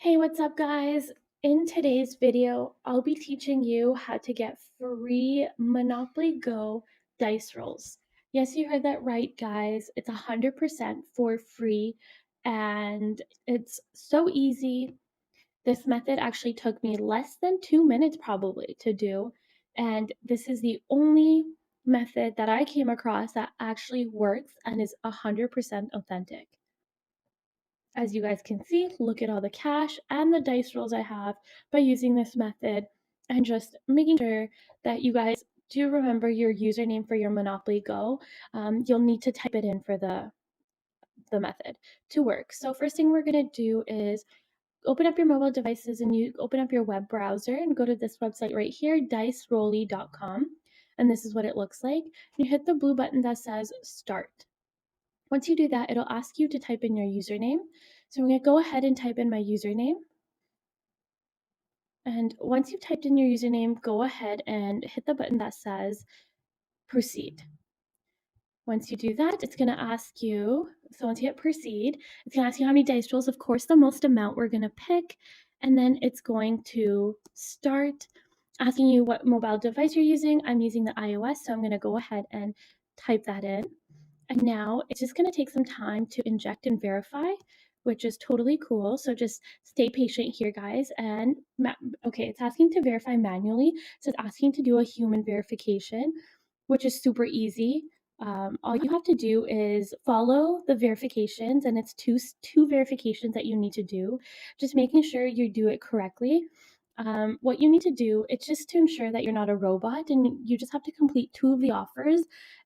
Hey, what's up, guys? In today's video, I'll be teaching you how to get free Monopoly Go dice rolls. Yes, you heard that right, guys. It's 100% for free, and it's so easy. This method actually took me less than 2 minutes probably to do, and this is the only method that I came across that actually works and is 100% authentic. As you guys can see, look at all the cash and the dice rolls I have by using this method, and just making sure that you guys do remember your username for your Monopoly Go. You'll need to type it in for the method to work. So first thing we're going to do is open up your mobile devices and you open up your web browser and go to this website right here, dicerolly.com. And this is what it looks like. You hit the blue button that says start. Once you do that, it'll ask you to type in your username. So I'm going to go ahead and type in my username. And once you've typed in your username, go ahead and hit the button that says proceed. Once you do that, it's going to ask you, so once you hit proceed, it's going to ask you how many dice rolls, of course, the most amount we're going to pick. And then it's going to start asking you what mobile device you're using. I'm using the iOS, so I'm going to go ahead and type that in. And now it's just going to take some time to inject and verify, which is totally cool. So just stay patient here, guys. And okay, it's asking to verify manually. So it's asking to do a human verification, which is super easy. All you have to do is follow the verifications, and it's two verifications that you need to do. Just making sure you do it correctly. What you need to do, it's just to ensure that you're not a robot, and you just have to complete two of the offers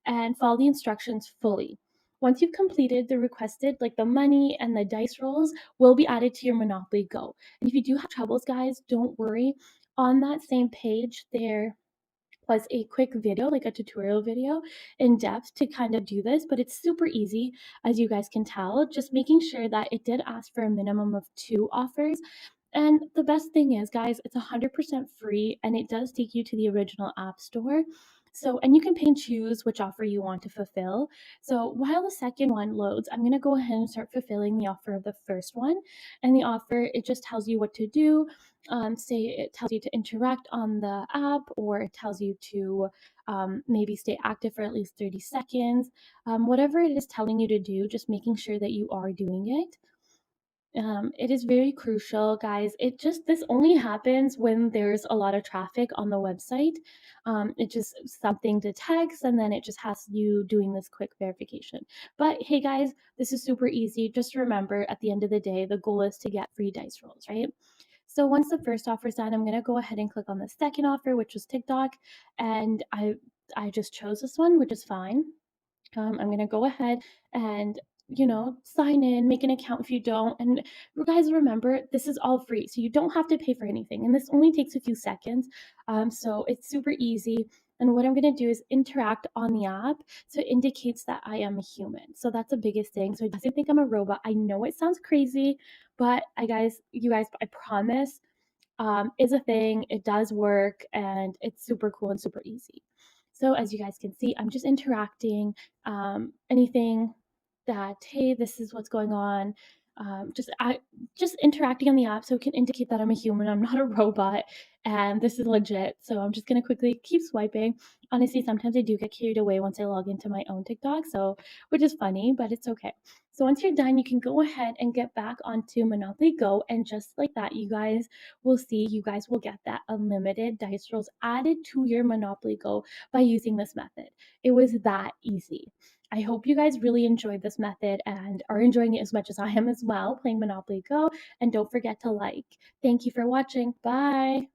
and follow the instructions fully. Once you've completed the requested, like the money and the dice rolls will be added to your Monopoly Go. And if you do have troubles, guys, don't worry. On that same page, there was a quick video, like a tutorial video in depth to kind of do this, but it's super easy, as you guys can tell, just making sure that it did ask for a minimum of 2 offers. And the best thing is, guys, it's 100% free, and it does take you to the original app store. So, and you can pay and choose which offer you want to fulfill. So while the second one loads, I'm going to go ahead and start fulfilling the offer of the first one. And the offer, it just tells you what to do. Say it tells you to interact on the app, or it tells you to maybe stay active for at least 30 seconds. Whatever it is telling you to do, just making sure that you are doing it. It is very crucial, guys. This only happens when there's a lot of traffic on the website. It just something detects, and then it just has you doing this quick verification. But hey, guys, this is super easy. Just remember, at the end of the day, the goal is to get free dice rolls, right? So once the first offer is done, I'm going to go ahead and click on the second offer, which was TikTok, and I just chose this one, which is fine. I'm going to go ahead and sign in, make an account if you don't. And guys, remember, this is all free, so you don't have to pay for anything. And this only takes a few seconds. So it's super easy. And what I'm going to do is interact on the app. So it indicates that I am a human. So that's the biggest thing. So it doesn't think I'm a robot. I know it sounds crazy, but you guys, I promise, is a thing. It does work, and it's super cool and super easy. So as you guys can see, I'm just interacting. Anything that, hey, this is what's going on. Just interacting on the app so it can indicate that I'm a human, I'm not a robot, and this is legit. So I'm just gonna quickly keep swiping. Honestly, sometimes I do get carried away once I log into my own TikTok, so which is funny, but it's okay. So once you're done, you can go ahead and get back onto Monopoly Go, and just like that, you guys will get that unlimited dice rolls added to your Monopoly Go by using this method. It was that easy. I hope you guys really enjoyed this method and are enjoying it as much as I am as well, playing Monopoly Go. And don't forget to like. Thank you for watching. Bye.